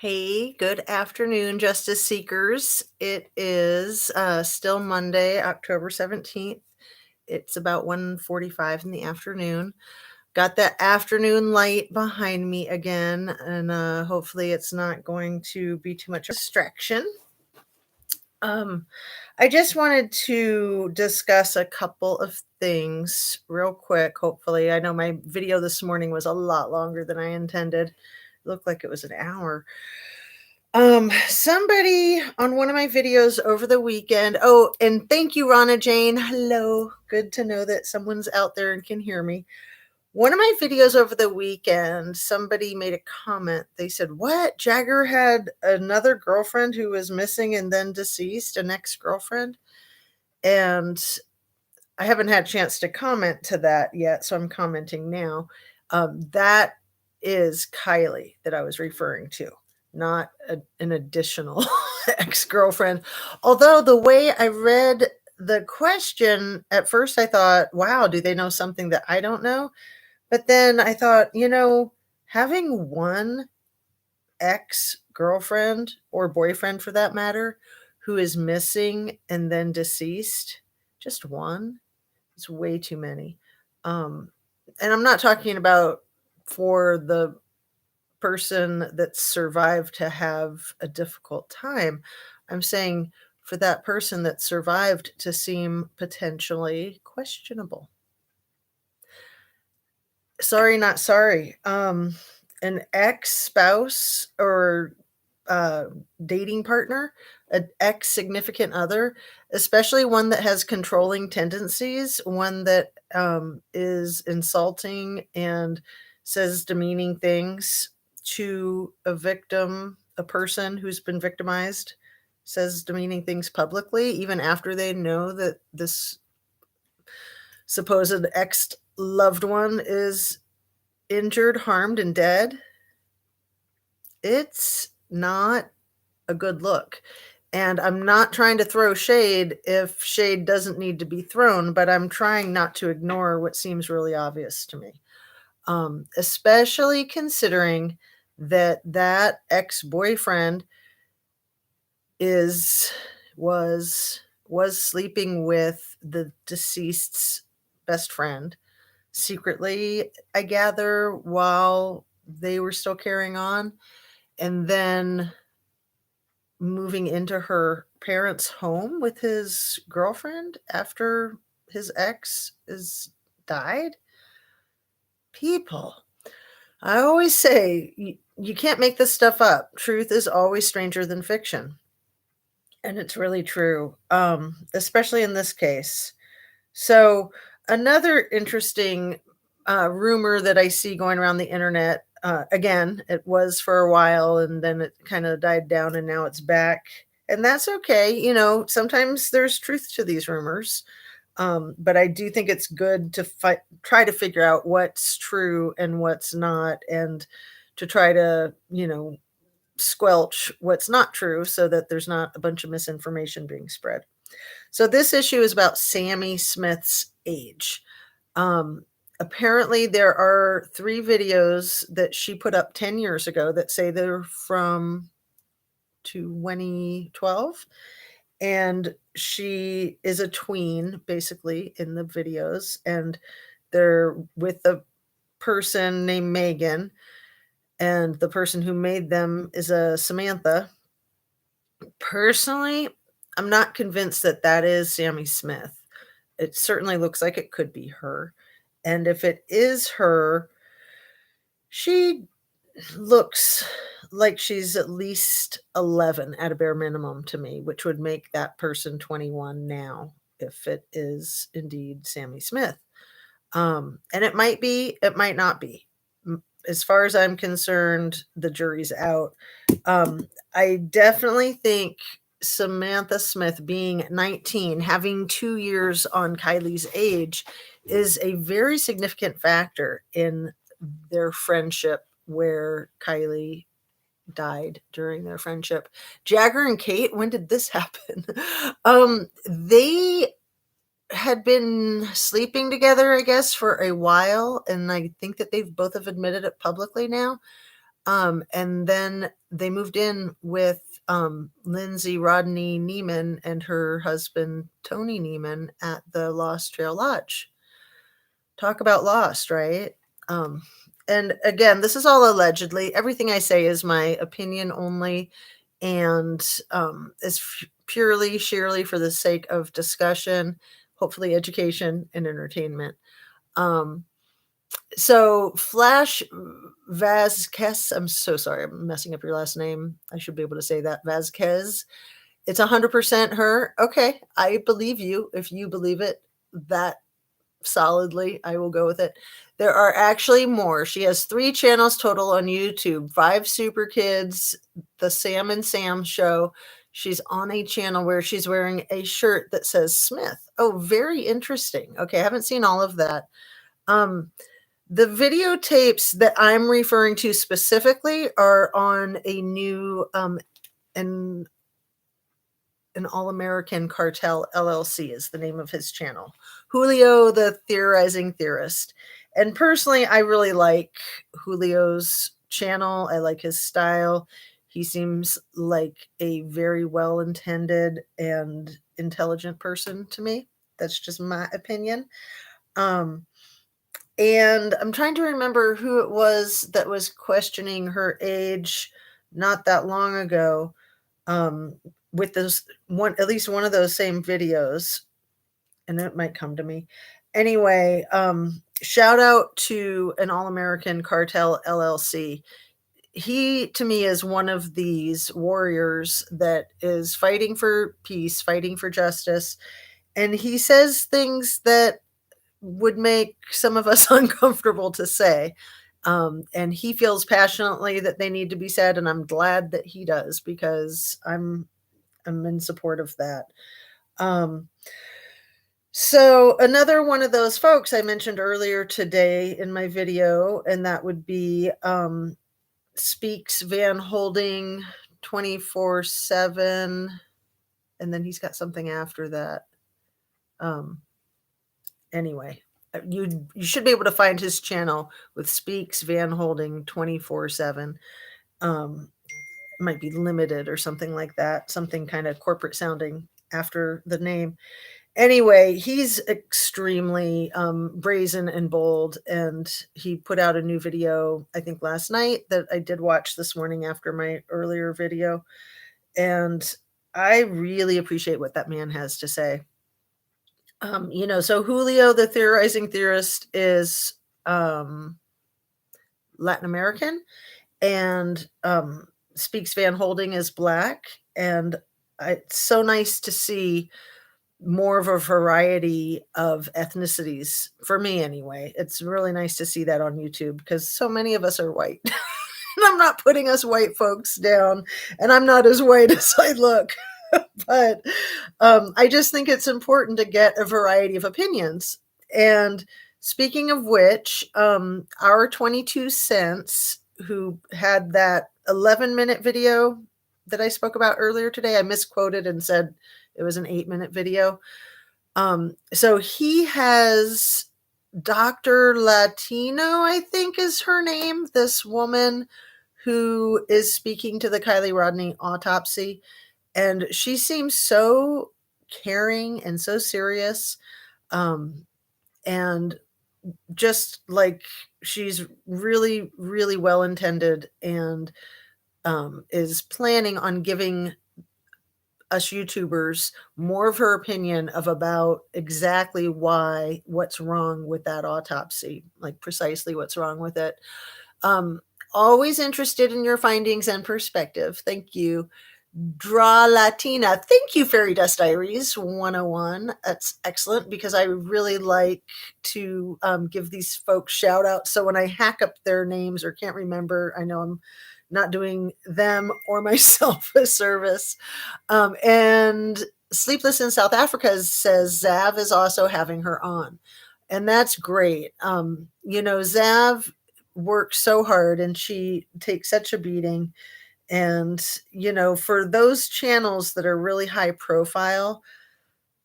Hey, good afternoon, Justice Seekers. It is still Monday, October 17th. It's about 1:45 in the afternoon. Got that afternoon light behind me again, and hopefully it's not going to be too much distraction. Um, I just wanted to discuss a couple of things real quick, hopefully. I know my video this morning was a lot longer than I intended. It looked like it was an hour. Somebody on one of my videos over the weekend. Oh, and thank you, Rana Jane. Hello. Good to know that someone's out there and can hear me. One of my videos over the weekend, somebody made a comment. They said, "What? Jagger had another girlfriend who was missing and then deceased, an ex-girlfriend?" And I haven't had a chance to comment to that yet, so I'm commenting now. That is Kylie that I was referring to, not an additional ex-girlfriend. Although the way I read the question, at first I thought, wow, do they know something that I don't know? But then I thought, having one ex-girlfriend or boyfriend for that matter who is missing and then deceased, just one, it's way too many. Um, and I'm not talking about for the person that survived to have a difficult time. I'm saying for that person that survived to seem potentially questionable. Sorry, not sorry. An ex-spouse or uh, dating partner, an ex-significant other, especially one that has controlling tendencies, one that is insulting and says demeaning things to a victim, a person who's been victimized, says demeaning things publicly, even after they know that this supposed ex loved one is injured, harmed, and dead. It's not a good look. And I'm not trying to throw shade if shade doesn't need to be thrown, but I'm trying not to ignore what seems really obvious to me. Especially considering that ex-boyfriend is was was sleeping with the deceased's best friend secretly, I gather, while they were still carrying on, and then moving into her parents' home with his girlfriend after his ex is died. People, I always say you can't make this stuff up. Truth is always stranger than fiction. And it's really true, especially in this case. So, another interesting rumor that I see going around the internet, again, it was for a while and then it kind of died down and now it's back. And that's okay. Sometimes there's truth to these rumors. But I do think it's good to try to figure out what's true and what's not, and to try to, squelch what's not true so that there's not a bunch of misinformation being spread. So this issue is about Sammy Smith's age. Um, Apparently, there are 3 videos that she put up 10 years ago that say they're from 2012, and she is a tween, basically, in the videos, and they're with a person named Megan, and the person who made them is a Samantha. Personally, I'm not convinced that that is Sammy Smith. It certainly looks like it could be her. And if it is her, she looks like she's at least 11 at a bare minimum to me, which would make that person 21 now if it is indeed Sammy Smith. And it might be, it might not be. As far as I'm concerned, the jury's out. I definitely think Samantha Smith being 19, having 2 years on Kylie's age, is a very significant factor in their friendship where Kylie died during their friendship. Jagger and Kate, when did this happen? They had been sleeping together, I guess, for a while, and I think that they've both have admitted it publicly now. And then they moved in with Lindsay Rodney Neiman and her husband Tony Neiman at the Lost Trail Lodge. Talk about lost, right? Um, and again, this is all allegedly. Everything I say is my opinion only, and is purely, sheerly for the sake of discussion, hopefully education and entertainment. Um, so Flash Vazquez, I'm so sorry, I'm messing up your last name. I should be able to say that. Vazquez. It's 100% her. Okay, I believe you. If you believe it that solidly, I will go with it. There are actually more. She has 3 channels total on YouTube, 5 Super Kids, the Sam and Sam show. She's on a channel where she's wearing a shirt that says Smith. Oh, very interesting. Okay, I haven't seen all of that. The videotapes that I'm referring to specifically are on a new an All-American Cartel LLC is the name of his channel. Julio the Theorizing Theorist. And personally, I really like Julio's channel. I like his style. He seems like a very well-intended and intelligent person to me. That's just my opinion. And I'm trying to remember who it was that was questioning her age not that long ago, with those one, at least one of those same videos, and it might come to me. Anyway, shout out to an All-American Cartel LLC. He, to me, is one of these warriors that is fighting for peace, fighting for justice, and he says things that would make some of us uncomfortable to say. And he feels passionately that they need to be said, and I'm glad that he does because I'm in support of that. So another one of those folks I mentioned earlier today in my video, and that would be Speaks Van Holding 24/7, and then he's got something after that. Anyway, you should be able to find his channel with Speaks Van Holding 24/7. Might be limited or something like that, something kind of corporate sounding after the name. Anyway, he's extremely brazen and bold, and he put out a new video, I think last night, that I did watch this morning after my earlier video, and I really appreciate what that man has to say. So Julio, the Theorizing Theorist, is Latin American, and Speaks Van Holding is Black, and it's so nice to see more of a variety of ethnicities, for me anyway. It's really nice to see that on YouTube because so many of us are white. And I'm not putting us white folks down, and I'm not as white as I look. But I just think it's important to get a variety of opinions. And speaking of which, our 22 cents, who had that 11-minute video that I spoke about earlier today, I misquoted and said it was an 8-minute video. So he has Dr. Latino, I think is her name, this woman who is speaking to the Kylie Rodney autopsy. And she seems so caring and so serious. And just like she's really, really well intended, and is planning on giving us YouTubers more of her opinion of about exactly what's wrong with that autopsy, like precisely what's wrong with it. Always interested in your findings and perspective. Thank you. Draw Latina. Thank you, Fairy Dust Diaries 101. That's excellent because I really like to give these folks shout outs. So when I hack up their names or can't remember, I know I'm not doing them or myself a service. And Sleepless in South Africa says Zav is also having her on. And that's great. Zav works so hard and she takes such a beating. And, for those channels that are really high profile,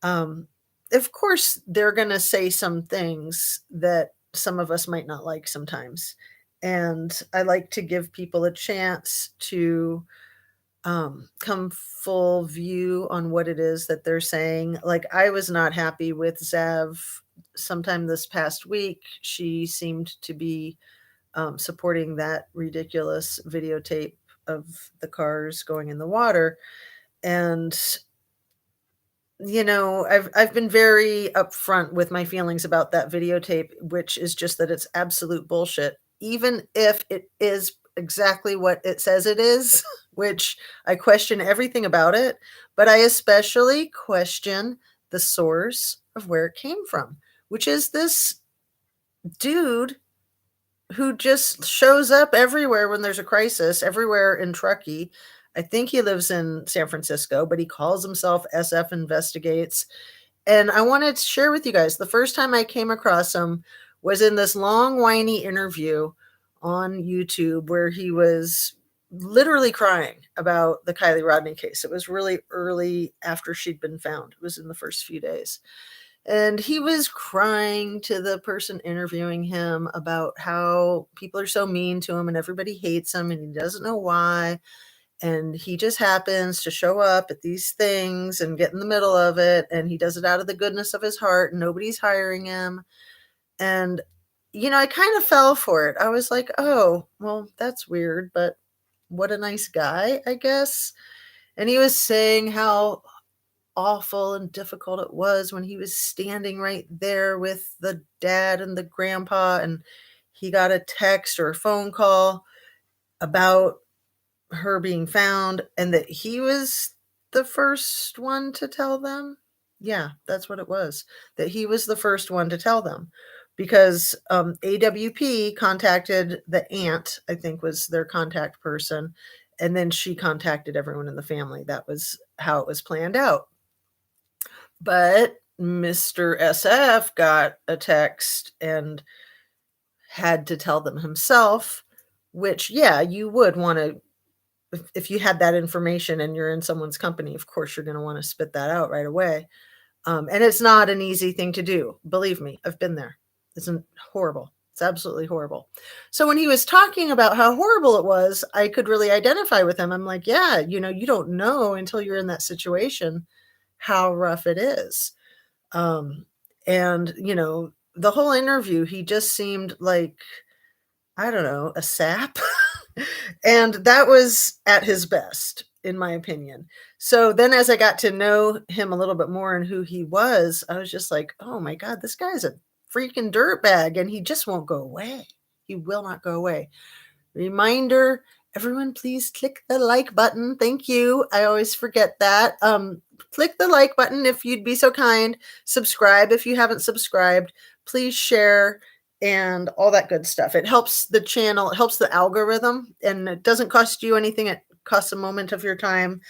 of course, they're going to say some things that some of us might not like sometimes. And I like to give people a chance to come full view on what it is that they're saying. Like, I was not happy with Zav sometime this past week. She seemed to be supporting that ridiculous videotape of the cars going in the water. And I've been very upfront with my feelings about that videotape, which is just that it's absolute bullshit, even if it is exactly what it says it is, which I question everything about it, but I especially question the source of where it came from, which is this dude who just shows up everywhere when there's a crisis, everywhere in Truckee. I think he lives in San Francisco, but he calls himself SF Investigates. And I wanted to share with you guys, the first time I came across him was in this long, whiny interview on YouTube where he was literally crying about the Kylie Rodney case. It was really early after she'd been found. It was in the first few days. And he was crying to the person interviewing him about how people are so mean to him and everybody hates him and he doesn't know why. And he just happens to show up at these things and get in the middle of it. And he does it out of the goodness of his heart and nobody's hiring him. And, I kind of fell for it. I was like, oh, well, that's weird, but what a nice guy, I guess. And he was saying how awful and difficult it was when he was standing right there with the dad and the grandpa, and he got a text or a phone call about her being found and that he was the first one to tell them. Yeah, that's what it was. That he was the first one to tell them because AWP contacted the aunt, I think was their contact person, and then she contacted everyone in the family. That was how it was planned out. But Mr. SF got a text and had to tell them himself, which, yeah, you would want to, if you had that information and you're in someone's company, of course, you're going to want to spit that out right away. And it's not an easy thing to do. Believe me, I've been there. It's horrible. It's absolutely horrible. So when he was talking about how horrible it was, I could really identify with him. I'm like, yeah, you don't know until you're in that situation how rough it is. And the whole interview, he just seemed like, I don't know, a sap. And that was at his best, in my opinion. So then as I got to know him a little bit more and who he was, I was just like, oh my God, this guy's a freaking dirtbag and he just won't go away. He will not go away. Reminder, everyone, please click the like button. Thank you. I always forget that. Click the like button if you'd be so kind. Subscribe if you haven't subscribed. Please share and all that good stuff. It helps the channel, it helps the algorithm, and it doesn't cost you anything. It costs a moment of your time.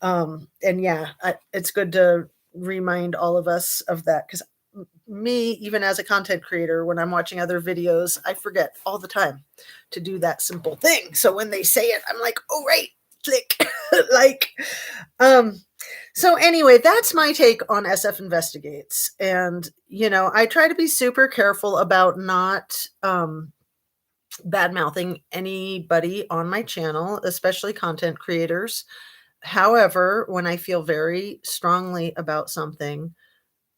And yeah, it's good to remind all of us of that because me, even as a content creator, when I'm watching other videos, I forget all the time to do that simple thing. So when they say it, I'm like, oh, right, click, like, so anyway, that's my take on SF Investigates. And, I try to be super careful about not, bad mouthing anybody on my channel, especially content creators. However, when I feel very strongly about something,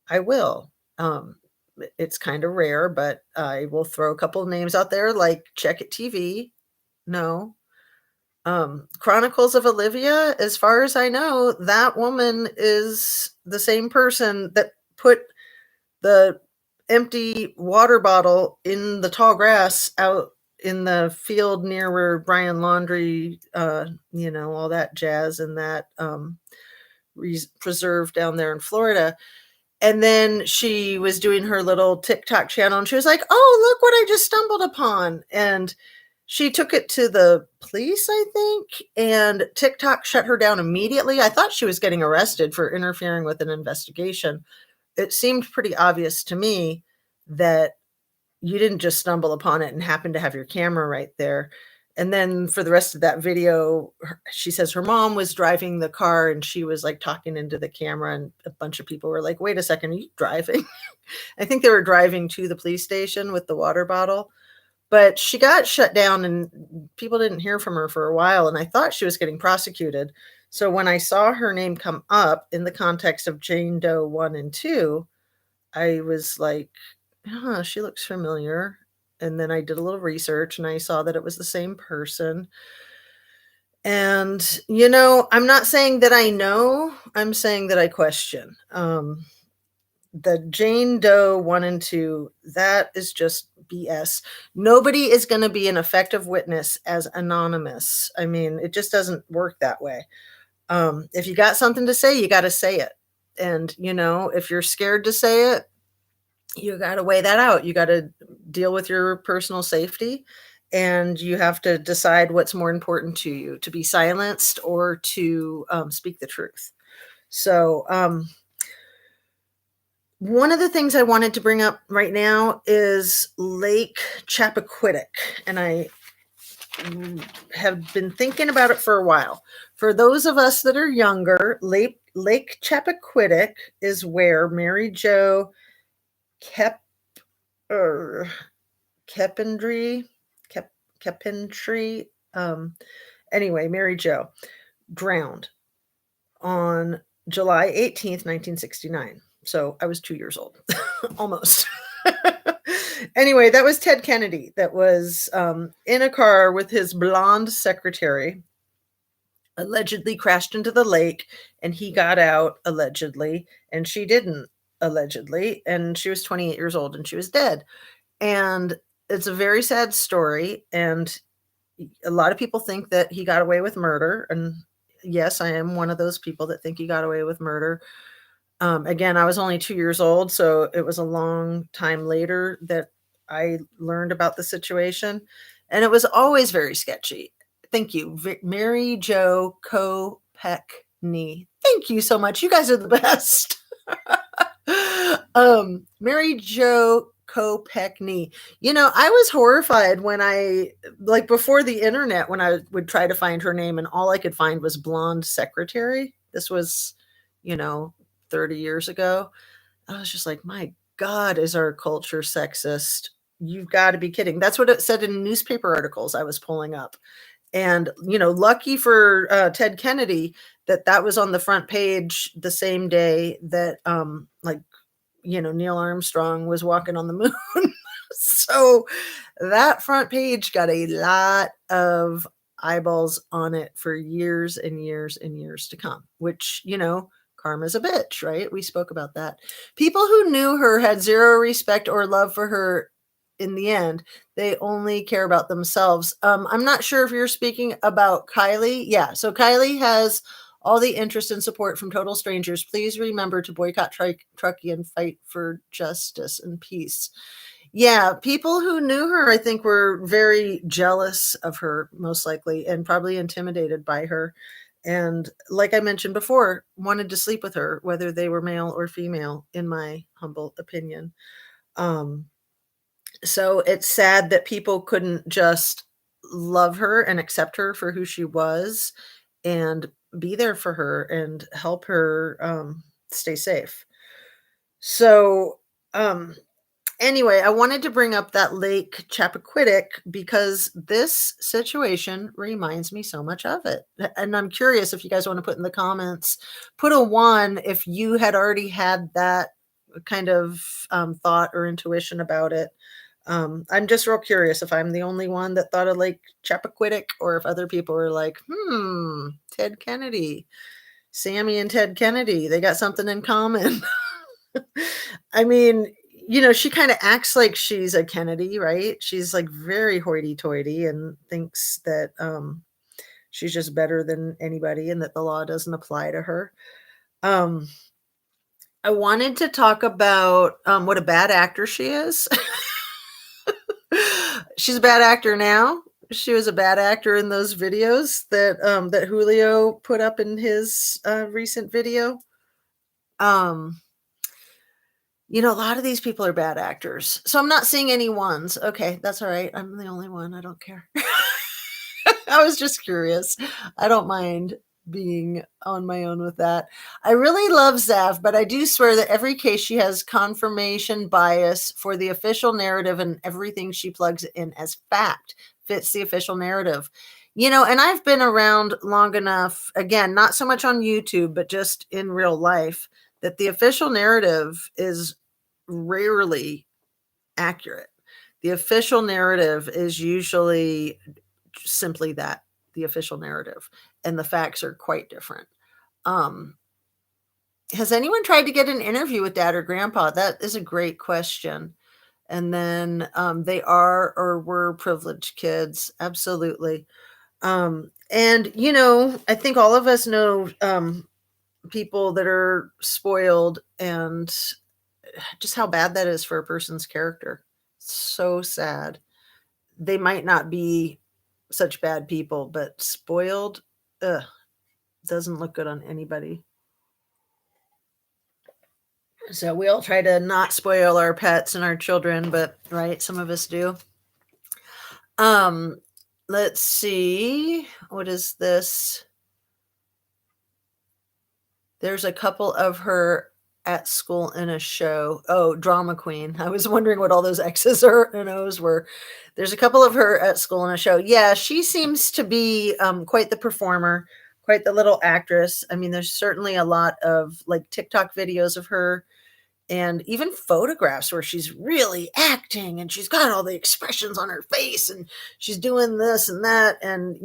I will. It's kind of rare, but I will throw a couple of names out there like Check It TV. No. Chronicles of Olivia, as far as I know, that woman is the same person that put the empty water bottle in the tall grass out in the field near where Brian Laundrie, all that jazz and that preserve down there in Florida. And then she was doing her little TikTok channel and she was like, oh, look what I just stumbled upon. And she took it to the police, I think, and TikTok shut her down immediately. I thought she was getting arrested for interfering with an investigation. It seemed pretty obvious to me that you didn't just stumble upon it and happen to have your camera right there. And then for the rest of that video, she says her mom was driving the car and she was like talking into the camera and a bunch of people were like, wait a second, are you driving? I think they were driving to the police station with the water bottle. But she got shut down and people didn't hear from her for a while, and I thought she was getting prosecuted. So when I saw her name come up in the context of Jane Doe 1 and 2, I was like, "Huh, she looks familiar." And then I did a little research and I saw that it was the same person. And, I'm not saying that I know, I'm saying that I question. The Jane Doe 1 and 2, that is just BS. Nobody is going to be an effective witness as anonymous. I mean, it just doesn't work that way. If you got something to say, you got to say it. And, if you're scared to say it, you got to weigh that out. You got to deal with your personal safety, and you have to decide what's more important to you, to be silenced or to speak the truth. So, one of the things I wanted to bring up right now is Lake Chappaquiddick, and I have been thinking about it for a while. For those of us that are younger, Lake Chappaquiddick is where Mary Jo Keppendry, anyway, Mary Jo drowned on July 18th, 1969. So I was 2 years old, almost. Anyway, that was Ted Kennedy that was in a car with his blonde secretary, allegedly crashed into the lake, and he got out allegedly, and she didn't allegedly, and she was 28 years old and she was dead. And it's a very sad story, and a lot of people think that he got away with murder, and yes, I am one of those people that think he got away with murder. Again, I was only 2 years old, so it was a long time later that I learned about the situation, and it was always very sketchy. Thank you. Mary Jo Kopechne. Thank you so much. You guys are the best. Mary Jo Kopechne. I was horrified when before the internet, when I would try to find her name and all I could find was blonde secretary. This was, 30 years ago. I was just like, my God, is our culture sexist? You've got to be kidding. That's what it said in newspaper articles I was pulling up. And, lucky for Ted Kennedy that was on the front page the same day that, Neil Armstrong was walking on the moon. So that front page got a lot of eyeballs on it for years and years and years to come, which, karma's a bitch, right? We spoke about that. People who knew her had zero respect or love for her in the end. They only care about themselves. I'm not sure if you're speaking about Kylie. Yeah, so Kylie has all the interest and support from total strangers. Please remember to boycott Truckee and fight for justice and peace. Yeah, people who knew her, I think, were very jealous of her, most likely, and probably intimidated by her. And like I mentioned before, wanted to sleep with her, whether they were male or female, in my humble opinion. So it's sad that people couldn't just love her and accept her for who she was and be there for her and help her stay safe. So, anyway, I wanted to bring up that Lake Chappaquiddick because this situation reminds me so much of it. And I'm curious if you guys want to put in the comments, put a 1 if you had already had that kind of thought or intuition about it. I'm just real curious if I'm the only one that thought of Lake Chappaquiddick or if other people are like, Ted Kennedy, Sammy and Ted Kennedy, they got something in common. I mean, she kind of acts like she's a Kennedy, right? She's like very hoity-toity and thinks that she's just better than anybody and that the law doesn't apply to her. I wanted to talk about what a bad actor she is. She's a bad actor now. She was a bad actor in those videos that Julio put up in his recent video. A lot of these people are bad actors. So I'm not seeing any ones. Okay, that's all right. I'm the only one. I don't care. I was just curious. I don't mind being on my own with that. I really love Zav, but I do swear that every case she has confirmation bias for the official narrative, and everything she plugs in as fact fits the official narrative. And I've been around long enough, again, not so much on YouTube, but just in real life, that the official narrative is rarely accurate. The official narrative is usually simply that, the official narrative, and the facts are quite different. Has anyone tried to get an interview with dad or grandpa? That is a great question. And then they are or were privileged kids. Absolutely. And I think all of us know people that are spoiled, and just how bad that is for a person's character. So sad. They might not be such bad people, but spoiled, ugh, doesn't look good on anybody. So we all try to not spoil our pets and our children, but right, some of us do. Um, let's see. What is this? There's a couple of her at school in a show. Oh, drama queen. I was wondering what all those X's or and O's were. There's a couple of her at school in a show. Yeah, she seems to be quite the performer, quite the little actress. I mean, there's certainly a lot of like TikTok videos of her, and even photographs where she's really acting and she's got all the expressions on her face and she's doing this and that. And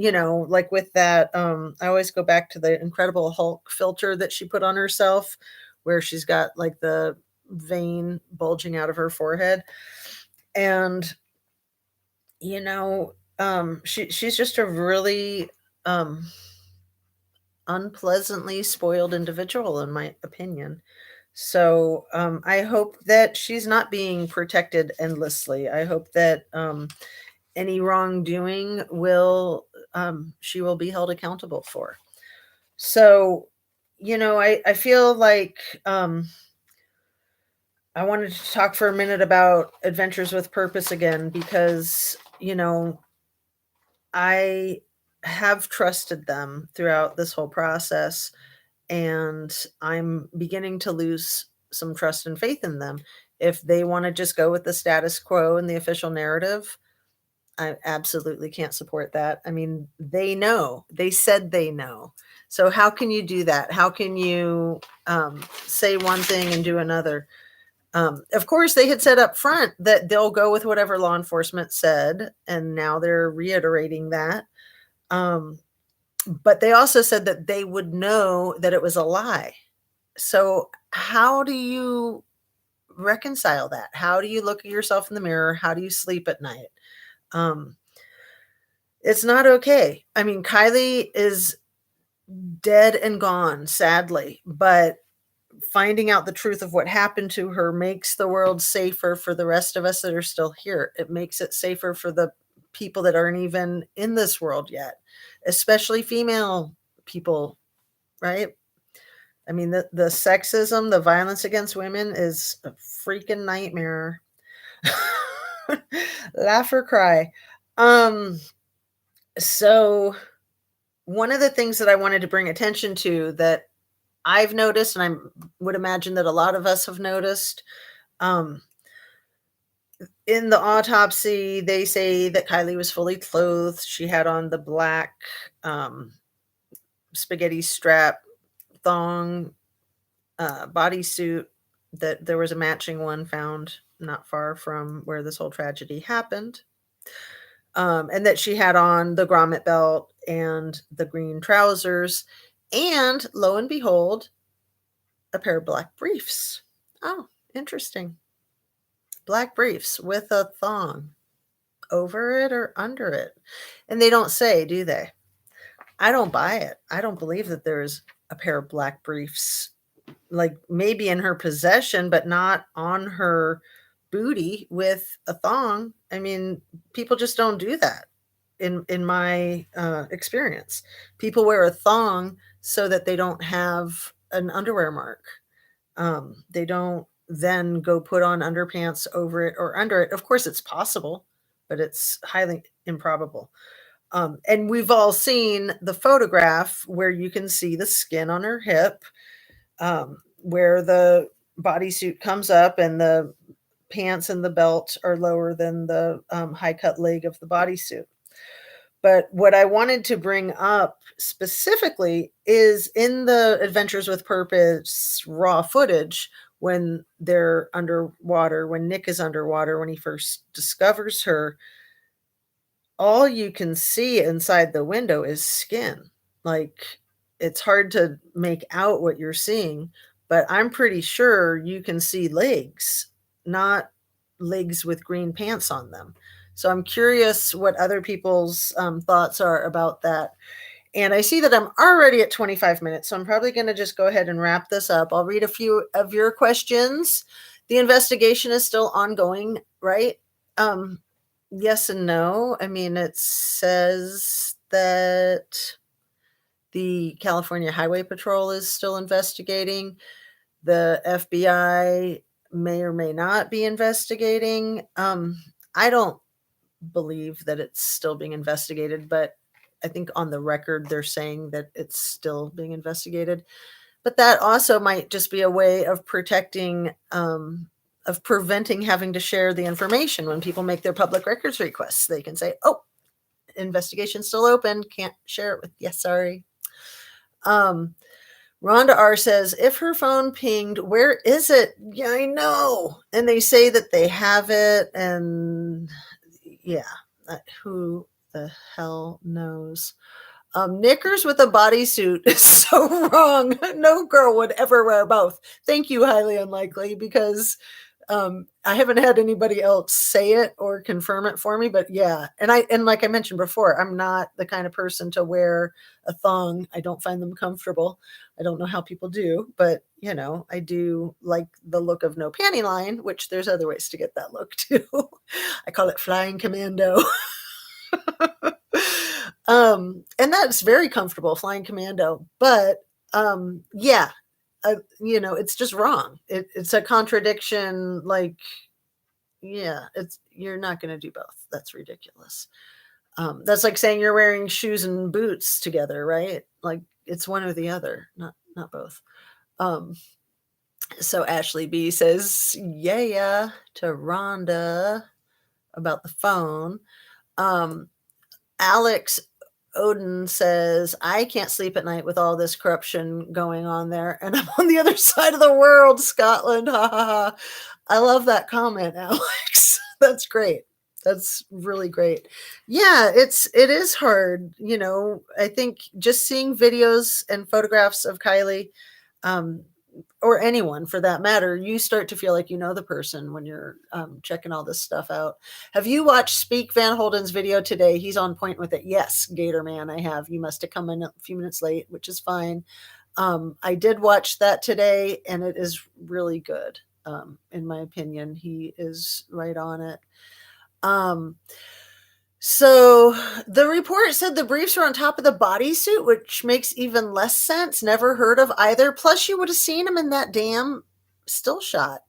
like with that, I always go back to the Incredible Hulk filter that she put on herself, where she's got like the vein bulging out of her forehead. And she's just a really unpleasantly spoiled individual, in my opinion. So I hope that she's not being protected endlessly. I hope that any wrongdoing she will be held accountable for. So, I feel like I wanted to talk for a minute about Adventures with Purpose again, because I have trusted them throughout this whole process, and I'm beginning to lose some trust and faith in them. If they want to just go with the status quo and the official narrative, I absolutely can't support that. I mean, they know. They said they know. So how can you do that? How can you say one thing and do another? Of course, they had said up front that they'll go with whatever law enforcement said, and now they're reiterating that. But they also said that they would know that it was a lie. So how do you reconcile that? How do you look at yourself in the mirror? How do you sleep at night? Um, it's not okay. I mean, Kylie is dead and gone, sadly, but finding out the truth of what happened to her makes the world safer for the rest of us that are still here. It makes it safer for the people that aren't even in this world yet, especially female people, right? I mean, the sexism, the violence against women is a freaking nightmare. Laugh or cry. So one of the things that I wanted to bring attention to that I've noticed, and I would imagine that a lot of us have noticed, in the autopsy, they say that Kylie was fully clothed. She had on the black spaghetti strap thong bodysuit, that there was a matching one found not far from where this whole tragedy happened. And that she had on the grommet belt and the green trousers, and lo and behold, a pair of black briefs. Oh, interesting. Black briefs with a thong over it or under it. And they don't say, do they? I don't buy it. I don't believe that there's a pair of black briefs, like maybe in her possession, but not on her booty with a thong. I mean, people just don't do that. In my experience, people wear a thong so that they don't have an underwear mark. They don't then go put on underpants over it or under it. Of course, it's possible, but it's highly improbable. And we've all seen the photograph where you can see the skin on her hip, where the bodysuit comes up and the pants and the belt are lower than the high cut leg of the bodysuit. But what I wanted to bring up specifically is in the Adventures with Purpose raw footage when they're underwater, when Nick is underwater, when he first discovers her, all you can see inside the window is skin. Like, it's hard to make out what you're seeing, but I'm pretty sure you can see legs, not legs with green pants on them. So I'm curious what other people's thoughts are about that. And I see that I'm already at 25 minutes, so I'm probably going to just go ahead and wrap this up. I'll read a few of your questions. The investigation is still ongoing, right? Um, yes and no. I mean, it says that the California Highway Patrol is still investigating. The FBI may or may not be investigating. I don't believe that it's still being investigated, but I think on the record they're saying that it's still being investigated. But that also might just be a way of protecting, of preventing having to share the information when people make their public records requests. They can say, "Oh, investigation's still open. Can't share it with you. Sorry." Um, Rhonda R says, if her phone pinged, where is it? Yeah, I know. And they say that they have it. And yeah, who the hell knows? Knickers with a bodysuit is so wrong. No girl would ever wear both. Thank you, highly unlikely, because I haven't had anybody else say it or confirm it for me, but yeah. And like I mentioned before, I'm not the kind of person to wear a thong. I don't find them comfortable. I don't know how people do, but I do like the look of no panty line, which there's other ways to get that look too. I call it flying commando. And that's very comfortable, flying commando. But yeah, it's just wrong. It's a contradiction. Like, yeah, you're not going to do both. That's ridiculous. That's like saying you're wearing shoes and boots together, right? Like, it's one or the other, not both. So Ashley B says, yeah, to Rhonda about the phone. Alex Odin says, I can't sleep at night with all this corruption going on there, and I'm on the other side of the world, Scotland. Ha ha ha. I love that comment, Alex. That's great. That's really great. Yeah, it is hard. I think just seeing videos and photographs of Kylie, or anyone for that matter, you start to feel like you know the person when you're checking all this stuff out. Have you watched Speak Van Holden's video today? He's on point with it. Yes, Gator Man, I have. You must have come in a few minutes late, which is fine. I did watch that today, and it is really good. In my opinion, he is right on it. So the report said the briefs were on top of the bodysuit, which makes even less sense. Never heard of either. Plus, you would have seen him in that damn still shot.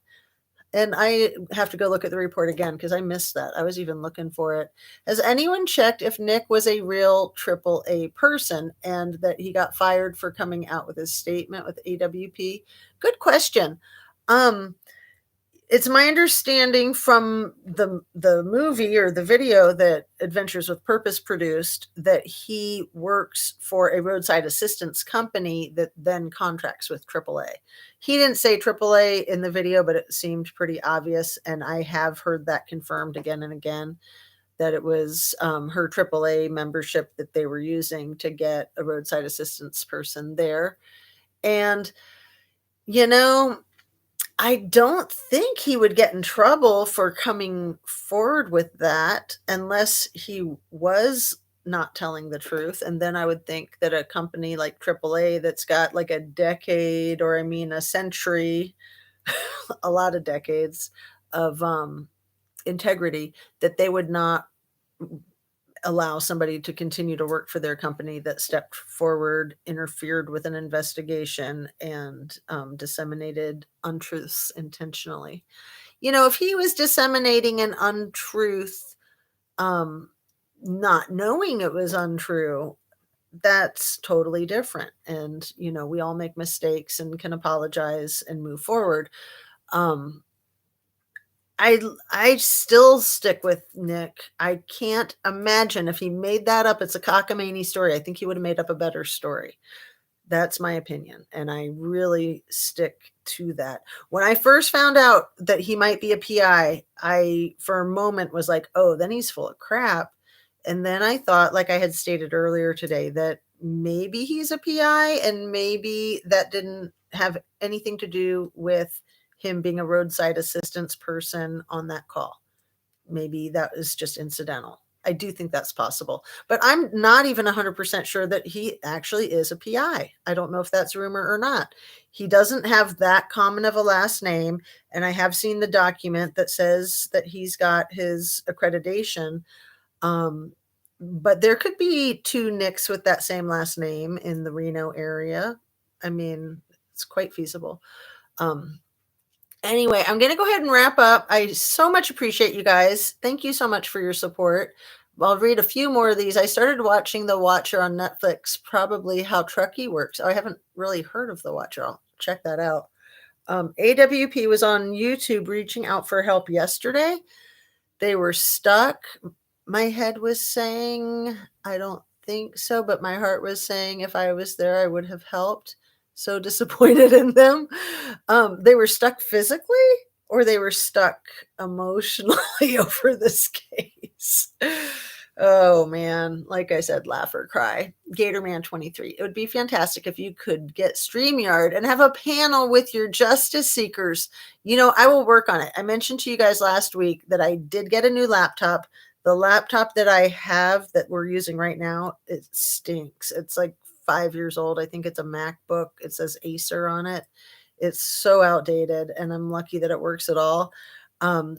And I have to go look at the report again because I missed that. I was even looking for it. Has anyone checked if Nick was a real AAA person and that he got fired for coming out with his statement with AWP? Good question. It's my understanding from the movie or the video that Adventures with Purpose produced that he works for a roadside assistance company that then contracts with AAA. He didn't say AAA in the video, but it seemed pretty obvious, and I have heard that confirmed again and again, that it was her AAA membership that they were using to get a roadside assistance person there. And I don't think he would get in trouble for coming forward with that unless he was not telling the truth. And then I would think that a company like AAA that's got like a decade, or a century, a lot of decades of integrity, that they would not allow somebody to continue to work for their company that stepped forward, interfered with an investigation, and disseminated untruths intentionally. If he was disseminating an untruth, not knowing it was untrue, that's totally different. And, we all make mistakes and can apologize and move forward. Um, I still stick with Nick. I can't imagine if he made that up. It's a cockamamie story. I think he would have made up a better story. That's my opinion, and I really stick to that. When I first found out that he might be a PI, I for a moment was like, "Oh, then he's full of crap." And then I thought, like I had stated earlier today, that maybe he's a PI and maybe that didn't have anything to do with him being a roadside assistance person on that call. Maybe that was just incidental. I do think that's possible, but I'm not even 100% sure that he actually is a PI. I don't know if that's rumor or not. He doesn't have that common of a last name, and I have seen the document that says that he's got his accreditation. Um, but there could be two Nicks with that same last name in the Reno area. I mean, it's quite feasible. Um, Anyway, I'm going to go ahead and wrap up. I so much appreciate you guys. Thank you so much for your support. I'll read a few more of these. I started watching The Watcher on Netflix, probably How Truckee Works. I haven't really heard of The Watcher. I'll check that out. AWP was on YouTube reaching out for help yesterday. They were stuck. My head was saying, I don't think so, but my heart was saying if I was there, I would have helped. So disappointed in them. They were stuck physically or they were stuck emotionally over this case. Oh man, like I said, laugh or cry. Gatorman23. It would be fantastic if you could get StreamYard and have a panel with your justice seekers. I will work on it. I mentioned to you guys last week that I did get a new laptop. The laptop that I have that we're using right now, it stinks. It's like 5 years old. I think it's a MacBook. It says Acer on it. It's so outdated, and I'm lucky that it works at all.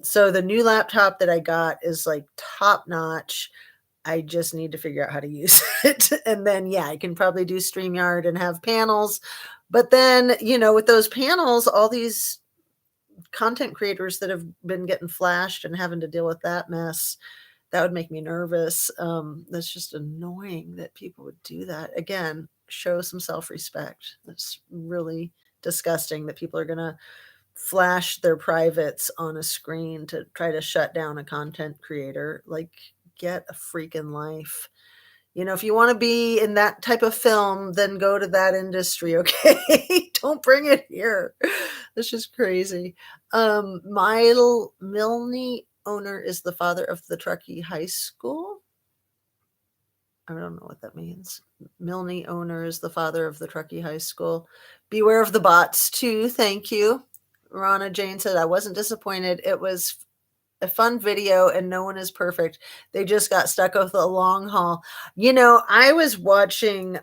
So the new laptop that I got is like top notch. I just need to figure out how to use it. And then, yeah, I can probably do StreamYard and have panels. But then, with those panels, all these content creators that have been getting flashed and having to deal with that mess, that would make me nervous. That's just annoying that people would do that. Again, show some self-respect. That's really disgusting that people are going to flash their privates on a screen to try to shut down a content creator. Like, get a freaking life. If you want to be in that type of film, then go to that industry, okay? Don't bring it here. That's just crazy. Milne owner is the father of the Truckee High School. I don't know what that means. Milne owner is the father of the Truckee High School. Beware of the bots, too. Thank you. Rana Jane said, I wasn't disappointed. It was a fun video and no one is perfect. They just got stuck with a long haul. I was watching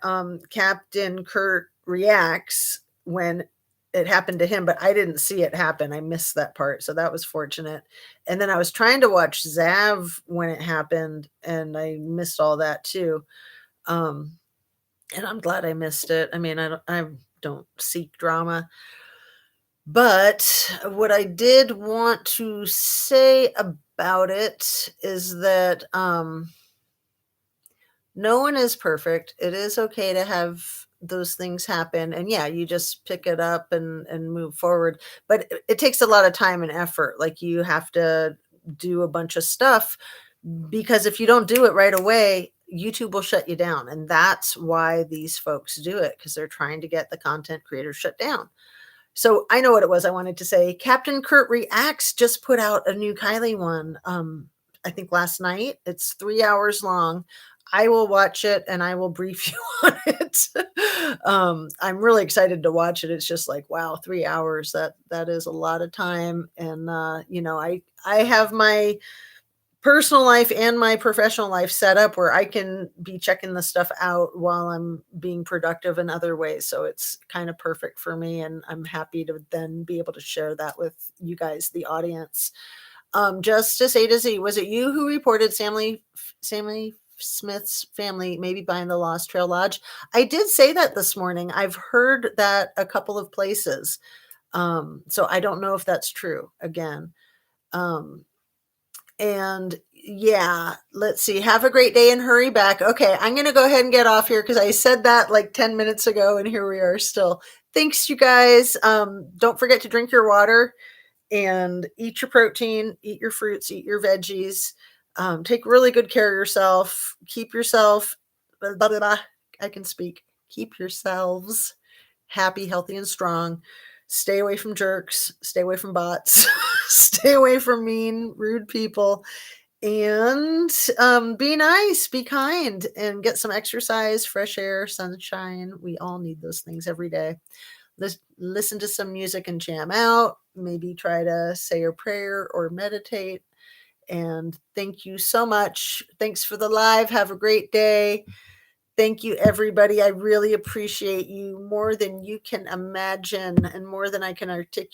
Captain Kurt Reacts when it happened to him, but I didn't see it happen. I missed that part. So that was fortunate. And then I was trying to watch Zav when it happened and I missed all that too. And I'm glad I missed it. I mean, I don't seek drama. But what I did want to say about it is that no one is perfect. It is okay to have those things happen. And yeah, you just pick it up and move forward. But it takes a lot of time and effort. Like you have to do a bunch of stuff because if you don't do it right away, YouTube will shut you down. And that's why these folks do it, because they're trying to get the content creators shut down. So I know what it was I wanted to say. Captain Kurt Reacts just put out a new Kylie one, I think last night. It's 3 hours long. I will watch it and I will brief you on it. I'm really excited to watch it. It's just like, wow, 3 hours. That is a lot of time. And I have my personal life and my professional life set up where I can be checking the stuff out while I'm being productive in other ways. So it's kind of perfect for me. And I'm happy to then be able to share that with you guys, the audience. Justice A to Z, was it you who reported Sammy Smith's family maybe buying the Lost Trail Lodge? I did say that this morning. I've heard that a couple of places. So I don't know if that's true again. And Yeah, let's see. Have a great day and hurry back. Okay, I'm going to go ahead and get off here because I said that like 10 minutes ago and here we are still. Thanks, you guys. Don't forget to drink your water and eat your protein, eat your fruits, eat your veggies. Take really good care of yourself. Keep yourself, blah, blah, blah, I can speak. Keep yourselves happy, healthy, and strong. Stay away from jerks. Stay away from bots. Stay away from mean, rude people. And be nice, be kind, and get some exercise, fresh air, sunshine. We all need those things every day. Listen to some music and jam out. Maybe try to say a prayer or meditate. And thank you so much. Thanks for the live. Have a great day. Thank you, everybody. I really appreciate you more than you can imagine and more than I can articulate.